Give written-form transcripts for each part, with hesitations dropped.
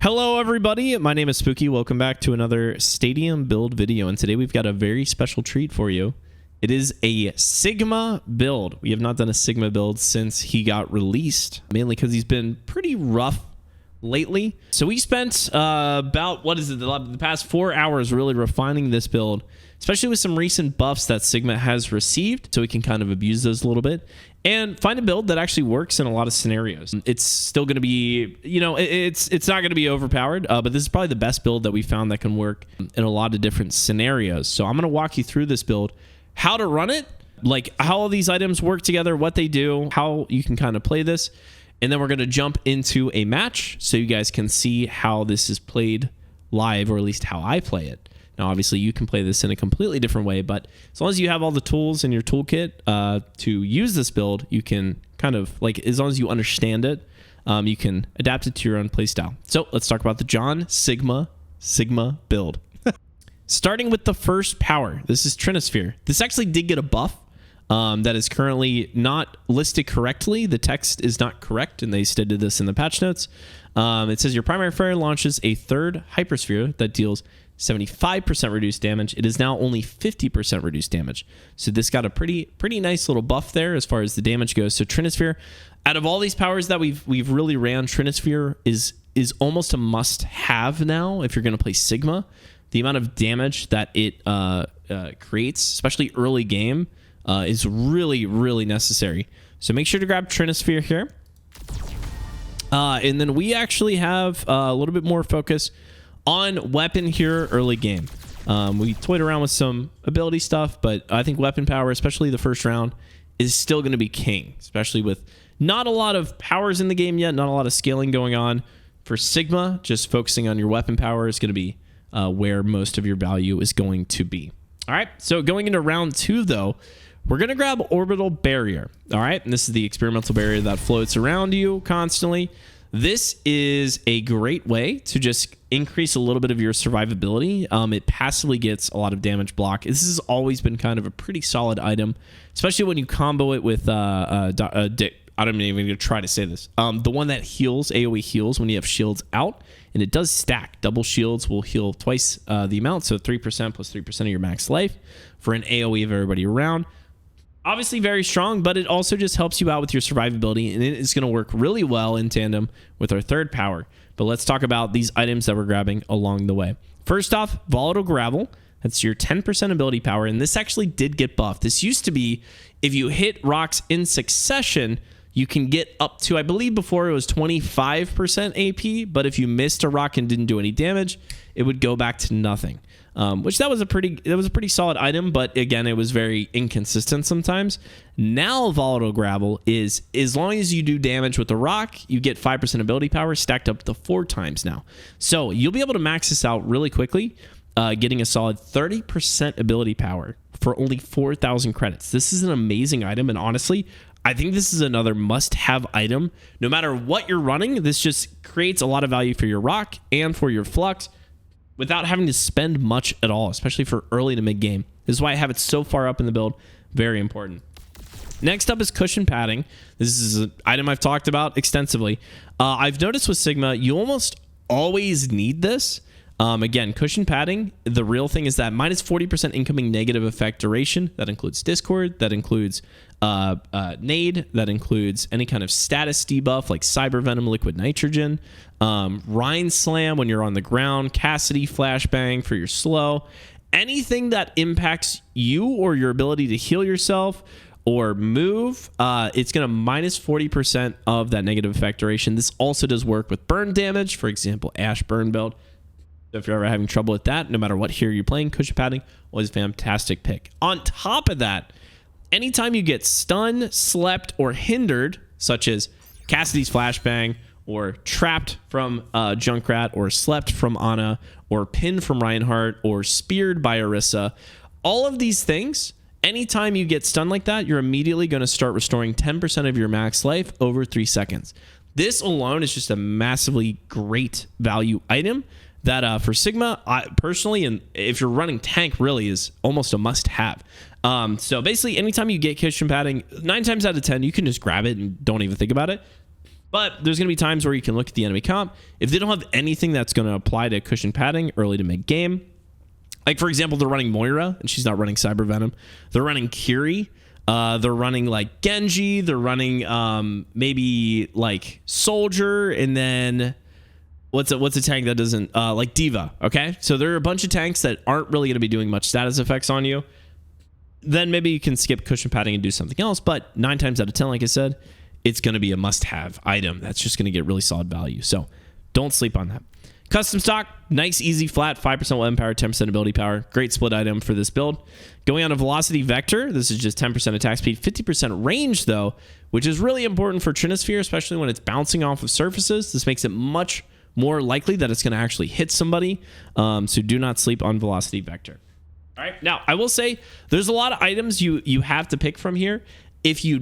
Hello everybody, my name is Spooky. Welcome back to another stadium build video, and today we've got a very special treat for you. It is a Sigma build. We have not done a Sigma build since he got released, mainly because he's been pretty rough lately. So we spent about, the past 4 hours really refining this build, especially with some recent buffs that Sigma has received, so we can kind of abuse those a little bit and find a build that actually works in a lot of scenarios. It's still going to be, it's not going to be overpowered, but this is probably the best build that we found that can work in a lot of different scenarios. So I'm going to walk you through this build, how to run it, like how all these items work together, what they do, how you can kind of play this. And then we're going to jump into a match so you guys can see how this is played live, or at least how I play it. Now, obviously, you can play this in a completely different way, but as long as you have all the tools in your toolkit to use this build, you can kind of, like, as long as you understand it, you can adapt it to your own playstyle. So let's talk about the John Sigma build. Starting with the first power, this is Trinosphere. This actually did get a buff that is currently not listed correctly. The text is not correct, and they stated this in the patch notes. It says your primary fire launches a third hypersphere that deals 75% reduced damage. It is now only 50% reduced damage. So this got a pretty nice little buff there as far as the damage goes. So Trinosphere, out of all these powers that we've really ran, Trinosphere is almost a must-have now if you're going to play Sigma. The amount of damage that it creates, especially early game, is really necessary. So make sure to grab Trinosphere here. And then we actually have a little bit more focus on weapon here early game. We toyed around with some ability stuff, but I think weapon power, especially the first round, is still going to be king, especially with not a lot of powers in the game yet, not a lot of scaling going on. For Sigma, just focusing on your weapon power is going to be where most of your value is going to be. All right, so going into round 2, though, we're going to grab Orbital Barrier. All right, and this is the experimental barrier that floats around you constantly. This is a great way to just increase a little bit of your survivability. It passively gets a lot of damage block. This has always been kind of a pretty solid item, especially when you combo it with I don't even gonna try to say this. The one that heals, AoE heals when you have shields out, and it does stack. Double shields will heal twice the amount, so 3% plus 3% of your max life for an AoE of everybody around. Obviously very strong, but it also just helps you out with your survivability, and it is going to work really well in tandem with our third power. But let's talk about these items that we're grabbing along the way. First off, Volatile Gravel. That's your 10% ability power, and this actually did get buffed. This used to be, if you hit rocks in succession, you can get up to, I believe before it was 25% AP, but if you missed a rock and didn't do any damage, it would go back to nothing. Which that was a pretty solid item, but again, it was very inconsistent sometimes. Now Volatile Gravel is, as long as you do damage with the rock, you get 5% ability power stacked up to 4 times now. So you'll be able to max this out really quickly, getting a solid 30% ability power for only 4,000 credits. This is an amazing item, and honestly, I think this is another must-have item. No matter what you're running, this just creates a lot of value for your rock and for your flux, without having to spend much at all, especially for early to mid game. This is why I have it so far up in the build. Very important. Next up is Cushion Padding. This is an item I've talked about extensively. I've noticed with Sigma, you almost always need this. Again, Cushion Padding, the real thing is that minus 40% incoming negative effect duration. That includes Discord. That includes Nade. That includes any kind of status debuff like Cyber Venom, Liquid Nitrogen, Rhine Slam when you're on the ground, Cassidy Flashbang for your slow. Anything that impacts you or your ability to heal yourself or move, it's going to minus 40% of that negative effect duration. This also does work with burn damage, for example, Ash Burn build. So if you're ever having trouble with that, no matter what hero you're playing, Cushion Padding was a fantastic pick. On top of that, anytime you get stunned, slept, or hindered, such as Cassidy's Flashbang, or trapped from Junkrat, or slept from Ana, or pinned from Reinhardt, or speared by Orisa, all of these things, anytime you get stunned like that, you're immediately going to start restoring 10% of your max life over 3 seconds. This alone is just a massively great value item that for Sigma, personally, and if you're running tank, really is almost a must-have. So basically, anytime you get Cushion Padding, 9 times out of 10, you can just grab it and don't even think about it. But there's going to be times where you can look at the enemy comp. If they don't have anything that's going to apply to cushion padding early to mid game, like for example, they're running Moira and she's not running Cyber Venom. They're running Kiri. They're running like Genji. They're running maybe like Soldier, and then what's a tank that doesn't like Diva. Okay, so there are a bunch of tanks that aren't really going to be doing much status effects on you. Then maybe you can skip cushion padding and do something else. But 9 times out of 10, like I said, it's going to be a must-have item that's just going to get really solid value. So don't sleep on that. Custom stock, nice, easy, flat, 5% weapon power, 10% ability power. Great split item for this build. Going on a velocity vector, this is just 10% attack speed, 50% range though, which is really important for Trinisphere, especially when it's bouncing off of surfaces. This makes it much more likely that it's going to actually hit somebody. So do not sleep on velocity vector. All right. Now, I will say there's a lot of items you have to pick from here. If you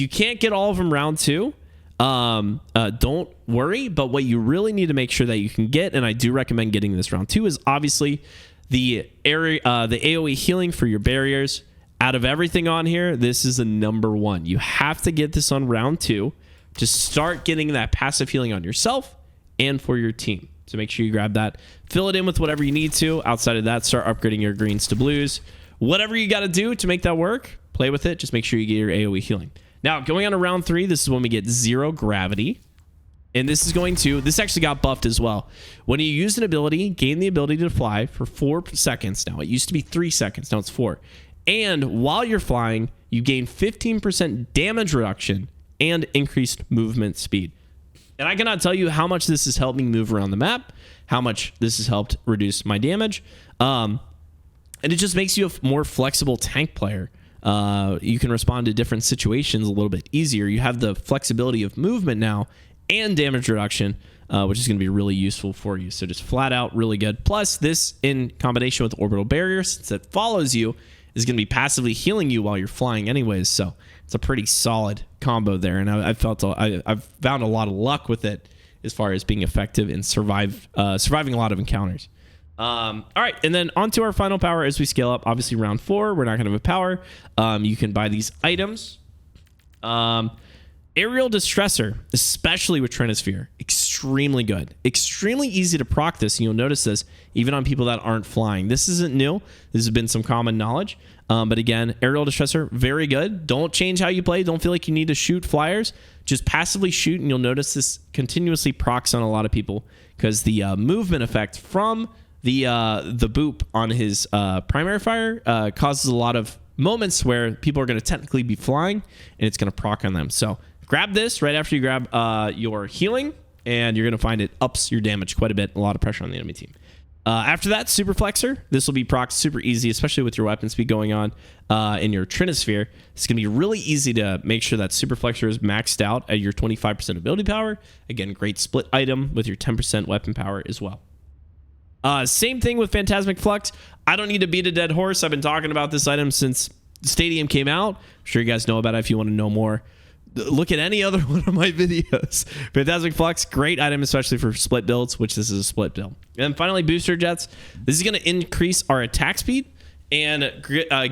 can't get all of them round 2, don't worry. But what you really need to make sure that you can get, and I do recommend getting this round 2, is obviously the AoE healing for your barriers. Out of everything on here, this is the number 1. You have to get this on round 2 to start getting that passive healing on yourself and for your team. So make sure you grab that. Fill it in with whatever you need to. Outside of that, start upgrading your greens to blues. Whatever you got to do to make that work, play with it. Just make sure you get your AoE healing. Now, going on to round 3, this is when we get 0 gravity. And this actually got buffed as well. When you use an ability, gain the ability to fly for 4 seconds. Now, it used to be 3 seconds. Now it's 4. And while you're flying, you gain 15% damage reduction and increased movement speed. And I cannot tell you how much this has helped me move around the map, how much this has helped reduce my damage. And it just makes you a more flexible tank player. You can respond to different situations a little bit easier. You have the flexibility of movement now and damage reduction, which is going to be really useful for you. So just flat out really good. Plus, this in combination with orbital barrier, since it follows you, is going to be passively healing you while you're flying anyways. So it's a pretty solid combo there. And I've found a lot of luck with it as far as being effective in surviving a lot of encounters. All right, and then onto our final power as we scale up. Obviously, round 4, we're not going to have a power. You can buy these items. Aerial Distressor, especially with Trinisphere, extremely good. Extremely easy to proc this, and you'll notice this even on people that aren't flying. This isn't new. This has been some common knowledge. But again, Aerial Distressor, very good. Don't change how you play. Don't feel like you need to shoot flyers. Just passively shoot, and you'll notice this continuously procs on a lot of people because the movement effect from the boop on his primary fire causes a lot of moments where people are going to technically be flying, and it's going to proc on them. So grab this right after you grab your healing, and you're going to find it ups your damage quite a bit. A lot of pressure on the enemy team. After that, Super Flexor. This will be proc super easy, especially with your weapon speed going on in your Trinisphere. It's going to be really easy to make sure that Super Flexor is maxed out at your 25% ability power. Again, great split item with your 10% weapon power as well. Same thing with Phantasmic Flux. I don't need to beat a dead horse. I've been talking about this item since Stadium came out. I'm sure you guys know about it if you want to know more. Look at any other one of my videos. Phantasmic Flux, great item, especially for split builds, which this is a split build. And then finally, Booster Jets. This is going to increase our attack speed and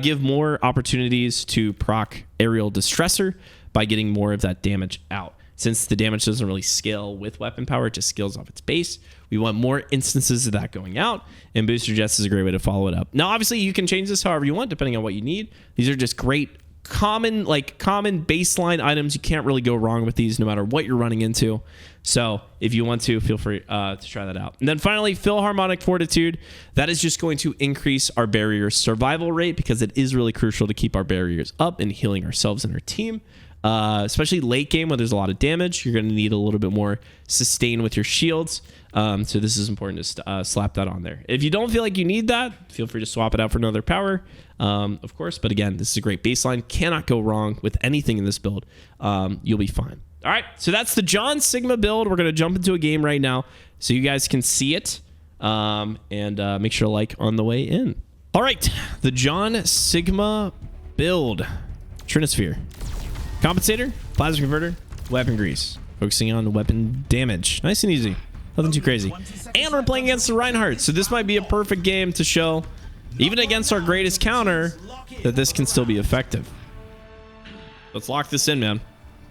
give more opportunities to proc Aerial Distressor by getting more of that damage out. Since the damage doesn't really scale with weapon power, it just scales off its base. We want more instances of that going out, and Booster Jets is a great way to follow it up. Now, obviously, you can change this however you want, depending on what you need. These are just great common baseline items. You can't really go wrong with these no matter what you're running into. So if you want to, feel free to try that out. And then finally, Philharmonic Fortitude. That is just going to increase our barrier survival rate because it is really crucial to keep our barriers up and healing ourselves and our team. Especially late game when there's a lot of damage, you're going to need a little bit more sustain with your shields. So this is important to slap that on there. If you don't feel like you need that, feel free to swap it out for another power, of course. But again, this is a great baseline. Cannot go wrong with anything in this build. You'll be fine. All right, so that's the John Sigma build. We're going to jump into a game right now so you guys can see it, and make sure to like on the way in. All right, the John Sigma build. Trinisphere. Compensator, Plasma Converter, Weapon Grease. Focusing on weapon damage. Nice and easy. Nothing too crazy. And we're playing against the Reinhardt, so this might be a perfect game to show, even against our greatest counter, that this can still be effective. Let's lock this in, man.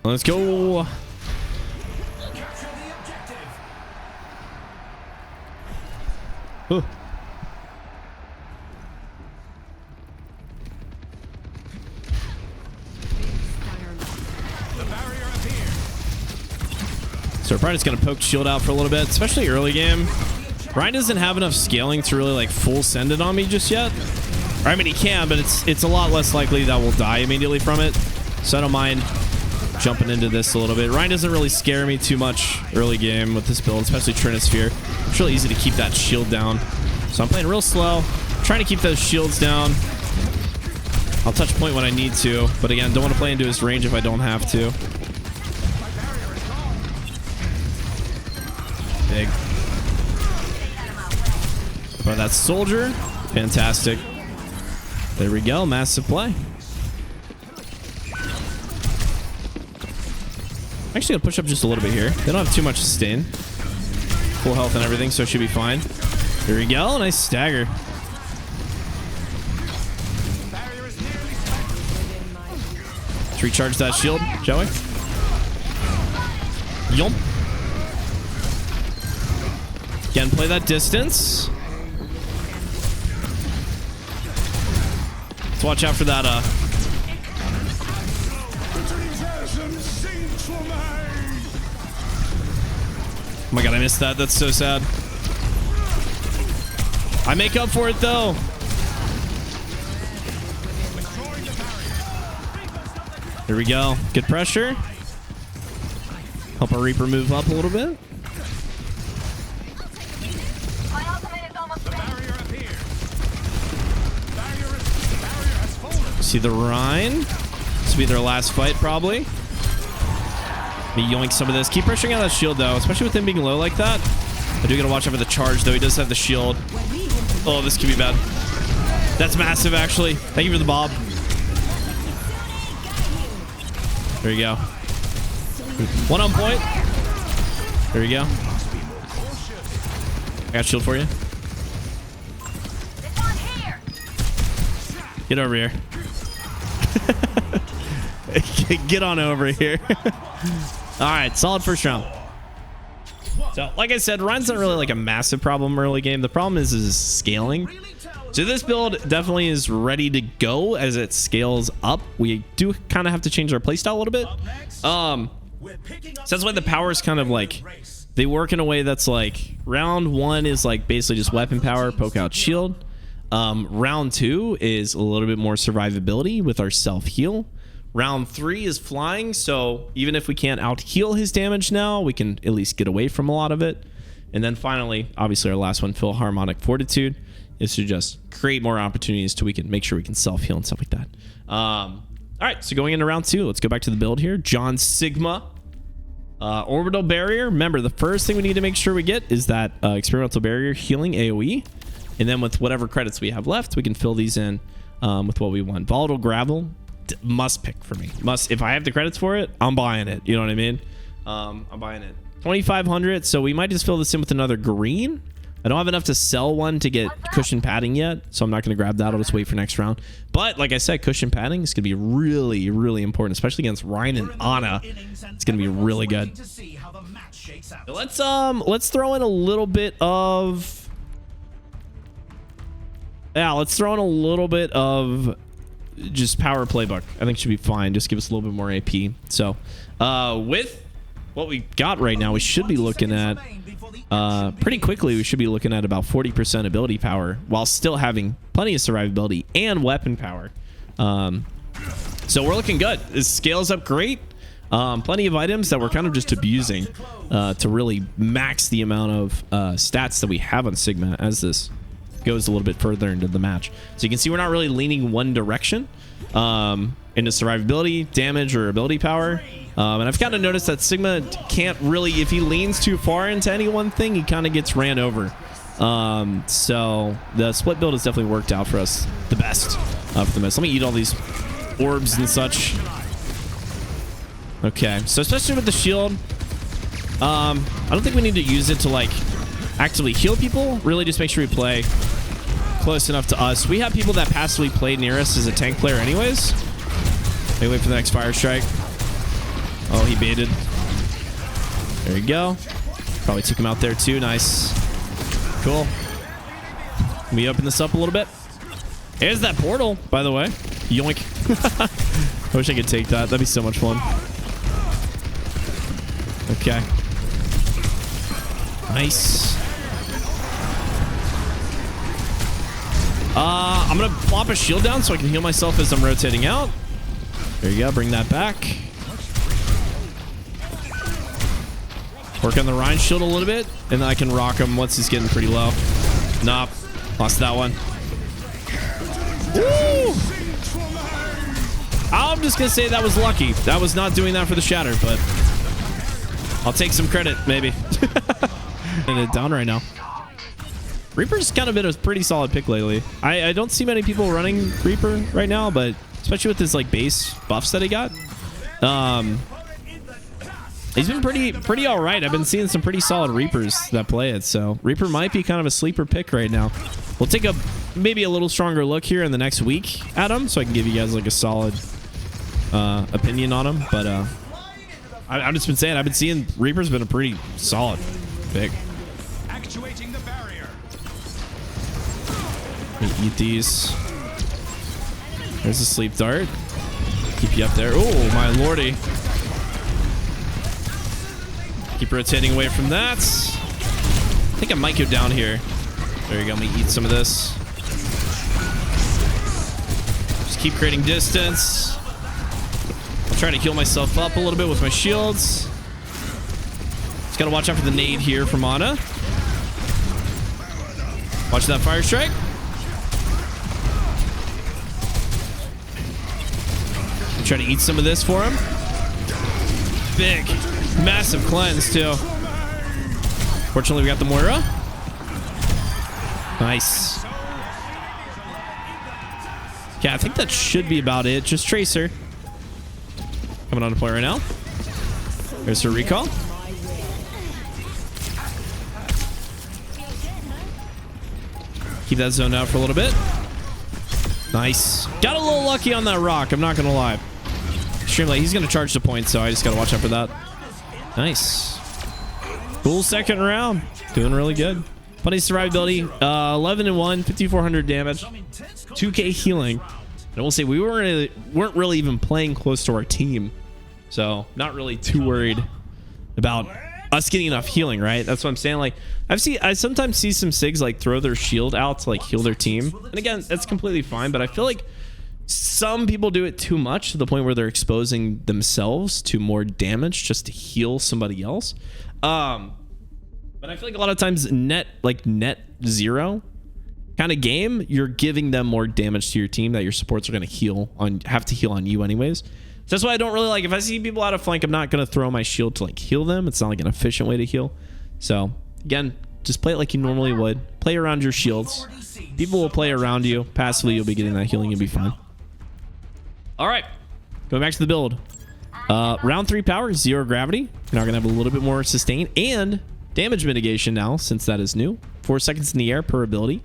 Let's go. Ooh. So we're probably just going to poke shield out for a little bit, especially early game. Ryan doesn't have enough scaling to really like full send it on me just yet. Or, I mean, he can, but it's a lot less likely that we'll die immediately from it. So I don't mind jumping into this a little bit. Ryan doesn't really scare me too much early game with this build, especially Trinisphere. It's really easy to keep that shield down. So I'm playing real slow, trying to keep those shields down. I'll touch point when I need to, but again, don't want to play into his range if I don't have to. Big. But that soldier, fantastic. There we go, massive play. I'm actually gonna push up just a little bit here. They don't have too much sustain. Full health and everything, so it should be fine. There we go, nice stagger. Let's recharge that shield, shall we? Yump. Again, play that distance. Let's watch out for that, oh my god, I missed that. That's so sad. I make up for it, though. There we go. Good pressure. Help our Reaper move up a little bit. See the Rhine. This will be their last fight, probably. Me yoink some of this. Keep pressuring out that shield, though, especially with him being low like that. I do gotta watch out for the charge, though. He does have the shield. Oh, this could be bad. That's massive, actually. Thank you for the bob. There you go. One on point. There you go. I got shield for you. Get over here. Get on over here. All right, solid first round. So, like I said, Ryan's not really like a massive problem early game. The problem is scaling. So this build definitely is ready to go as it scales up. We do kind of have to change our playstyle a little bit. So that's why the powers kind of like, they work in a way that's like, round one is like basically just weapon power, poke out shield. Round two is a little bit more survivability with our self-heal. Round three is flying, so even if we can't out-heal his damage now, we can at least get away from a lot of it. And then finally, obviously our last one, Philharmonic Fortitude, is to just create more opportunities so we can make sure we can self-heal and stuff like that. All right, so going into round two, let's go back to the build here. John Sigma. Orbital Barrier. Remember, the first thing we need to make sure we get is that Experimental Barrier healing AoE. And then with whatever credits we have left, we can fill these in with what we want. Volatile Gravel. Must pick for me. Must. If I have the credits for it, I'm buying it. You know what I mean? I'm buying it. 2,500. So we might just fill this in with another green. I don't have enough to sell one to get cushion padding yet, so I'm not going to grab that. I'll just wait for next round. But like I said, cushion padding is going to be really, really important, especially against Ryan and Ana. It's going to be really good. Let's throw in a little bit of. Yeah, let's throw in a little bit of just power playbook. I think should be fine. Just give us a little bit more AP. So with what we got right now, we should be looking at pretty quickly. We should be looking at about 40% ability power while still having plenty of survivability and weapon power. So we're looking good. It scales up great. Plenty of items that we're kind of just abusing to really max the amount of stats that we have on Sigma as this goes a little bit further into the match. So you can see we're not really leaning one direction into survivability, damage, or ability power. And I've kind of noticed that Sigma can't really, if he leans too far into any one thing, he kind of gets ran over. So the split build has definitely worked out for us the best. For the most. Let me eat all these orbs and such. Okay, so especially with the shield, I don't think we need to use it to like actively heal people. Really just make sure we play close enough to us. We have people that passively play near us as a tank player anyways. Maybe wait for the next fire strike. Oh, he baited. There you go. Probably took him out there too. Nice. Cool. Let me open this up a little bit. Here's that portal, by the way. Yoink. I wish I could take that. That'd be so much fun. Okay. Nice. I'm gonna plop a shield down so I can heal myself as I'm rotating out. There you go. Bring that back. Work on the Rhine shield a little bit, and then I can rock him once he's getting pretty low. Nope. Lost that one. Woo! I'm just gonna say that was lucky. That was not doing that for the shatter, but I'll take some credit, maybe. And it down right now. Reaper's kind of been a pretty solid pick lately. I don't see many people running Reaper right now, but especially with his like base buffs that he got. He's been pretty all right. I've been seeing some pretty solid Reapers that play it, so Reaper might be kind of a sleeper pick right now. We'll take a maybe a little stronger look here in the next week at him, so I can give you guys like a solid opinion on him. But I've just been saying, I've been seeing Reaper's been a pretty solid pick. Actuating the barrier. Let me eat these. There's a sleep dart. Keep you up there. Oh my lordy. Keep rotating away from that. I think I might go down here. There you go. Let me eat some of this. Just keep creating distance. I'll try to heal myself up a little bit with my shields. Just gotta watch out for the nade here from Ana. Watch that fire strike. Try to eat some of this for him. Big, massive cleanse too. Fortunately, we got the Moira. Nice. Yeah, I think that should be about it. Just Tracer. Coming on to play right now. There's her recall. Keep that zone out for a little bit. Nice. Got a little lucky on that rock. I'm not going to lie. Extremely. He's going to charge the point, so I just got to watch out for that. Nice. Cool second round. Doing really good. Plenty of survivability. 11 and 1, 5,400 damage, 2k healing. And I will say we weren't really even playing close to our team, so not really too worried about us getting enough healing, right? That's what I'm saying. Like I sometimes see some SIGs like throw their shield out to like heal their team, and again, that's completely fine. But I feel like some people do it too much to the point where they're exposing themselves to more damage just to heal somebody else. But I feel like a lot of times net zero kind of game, you're giving them more damage to your team that your supports are going to have to heal on you anyways. So that's why I don't really like, if I see people out of flank, I'm not going to throw my shield to like heal them. It's not like an efficient way to heal. So again, just play it like you normally would. Play around your shields. People will play around you. Passively, you'll be getting that healing. You'll be fine. All right, going back to the build. Round 3 power, 0 gravity. You're now going to have a little bit more sustain and damage mitigation now, since that is new. 4 seconds in the air per ability.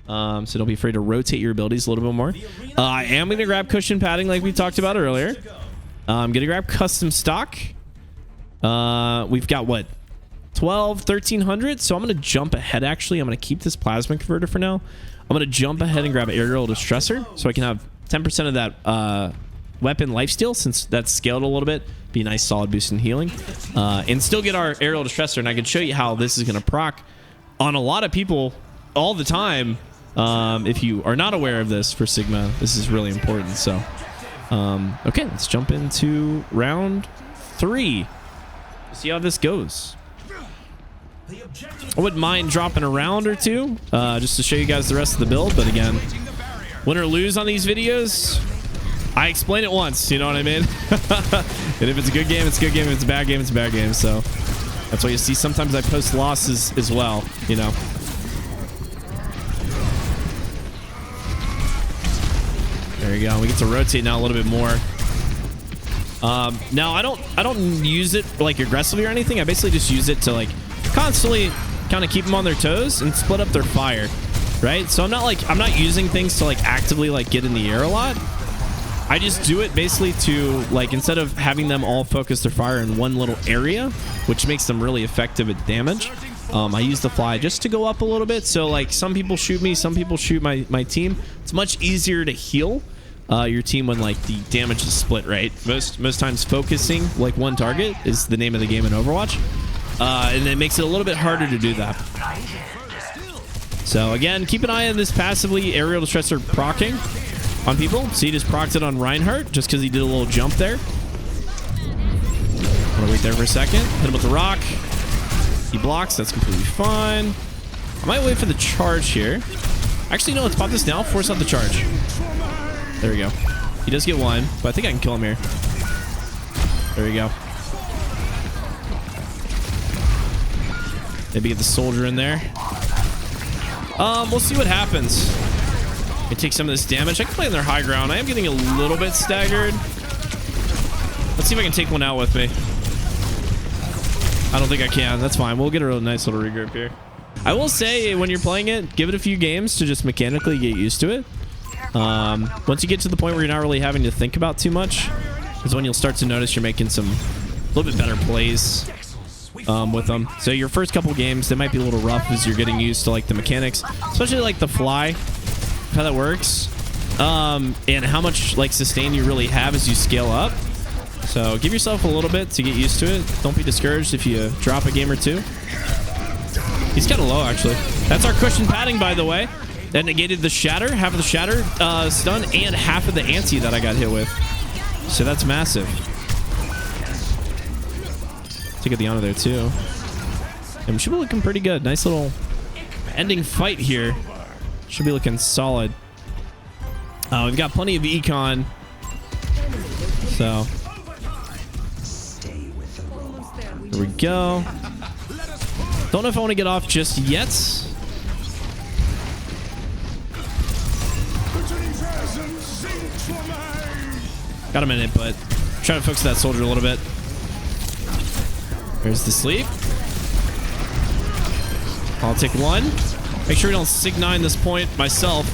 So don't be afraid to rotate your abilities a little bit more. I am going to grab cushion padding like we talked about earlier. I'm going to grab custom stock. We've got what? 1300. So I'm going to jump ahead. Actually, I'm going to keep this plasma converter for now. I'm going to jump ahead and grab aerial distressor so I can have 10% of that weapon lifesteal, since that's scaled a little bit. Be a nice solid boost in healing, and still get our aerial distressor. And I can show you how this is going to proc on a lot of people all the time. If you are not aware of this for Sigma, this is really important. So okay, let's jump into round 3. See how this goes. I wouldn't mind dropping a round or two just to show you guys the rest of the build, but again, win or lose on these videos, I explain it once, you know what I mean? And if it's a good game, it's a good game. If it's a bad game, it's a bad game. So that's why you see sometimes I post losses as well, you know. There you go. We get to rotate now a little bit more. Now I don't use it like aggressively or anything. I basically just use it to like constantly kind of keep them on their toes and split up their fire, right? So I'm not using things to like actively like get in the air a lot. I just do it basically to like, instead of having them all focus their fire in one little area, which makes them really effective at damage, I use the fly just to go up a little bit. So like some people shoot me, some people shoot my team. It's much easier to heal your team when like the damage is split, right? Most times focusing like one target is the name of the game in Overwatch. And it makes it a little bit harder to do that. So again, keep an eye on this passively. Aerial Distressor proccing on people. So he just procced it on Reinhardt just because he did a little jump there. I'm gonna wait there for a second. Hit him with the rock. He blocks. That's completely fine. I might wait for the charge here. Actually, no, let's pop this now. Force out the charge. There we go. He does get one, but I think I can kill him here. There we go. Maybe get the soldier in there. We'll see what happens. I take some of this damage. I can play on their high ground. I am getting a little bit staggered. Let's see if I can take one out with me. I don't think I can. That's fine. We'll get a real nice little regroup here. I will say, when you're playing it, give it a few games to just mechanically get used to it. Once you get to the point where you're not really having to think about too much, is when you'll start to notice you're making some a little bit better plays with them. So your first couple games, they might be a little rough as you're getting used to like the mechanics, especially like the fly, how that works, and how much like sustain you really have as you scale up. So give yourself a little bit to get used to it. Don't be discouraged if you drop a game or two. He's kind of low, actually. That's our cushion padding, by the way. That negated the shatter, half of the shatter stun, and half of the anti that I got hit with. So that's massive. To get the honor there, too. And we should be looking pretty good. Nice little ending fight here. Should be looking solid. We've got plenty of econ. So... there we go. Don't know if I want to get off just yet. Got a minute, but try to focus that soldier a little bit. There's the sleep. I'll take one. Make sure we don't sig 9 this point myself.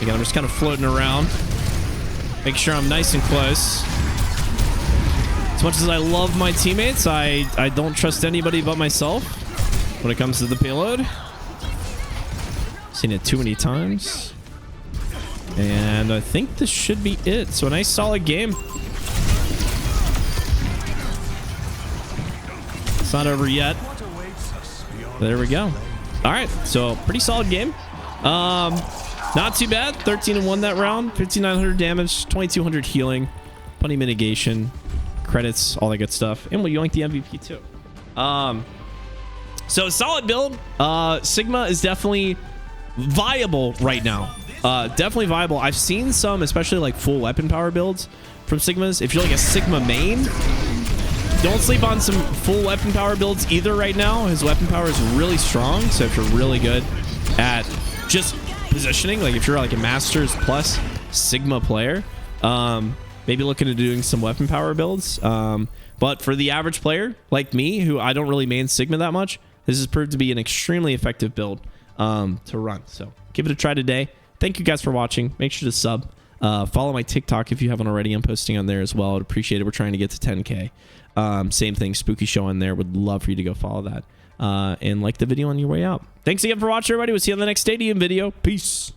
Again, I'm just kind of floating around. Make sure I'm nice and close. As much as I love my teammates, I don't trust anybody but myself when it comes to the payload. Seen it too many times. And I think this should be it. So a nice solid game. It's not over yet. There we go. All right, so pretty solid game. Not too bad. 13-1 that round. 5,900 damage, 2,200 healing, plenty mitigation, credits, all that good stuff. And you like the MVP too. So solid build. Sigma is definitely viable right now. Definitely viable. I've seen some, especially like full weapon power builds from Sigmas. If you're like a Sigma main, don't sleep on some full weapon power builds either right now. His weapon power is really strong. So if you're really good at just positioning, like if you're like a Masters plus Sigma player, maybe looking at doing some weapon power builds. But for the average player like me, who I don't really main Sigma that much, this has proved to be an extremely effective build to run. So give it a try today. Thank you guys for watching. Make sure to sub. Follow my TikTok if you haven't already. I'm posting on there as well. I'd appreciate it. We're trying to get to 10K. Same thing, Spooky Show on there. Would love for you to go follow that. And like the video on your way out. Thanks again for watching, everybody. We'll see you on the next Stadium video. Peace.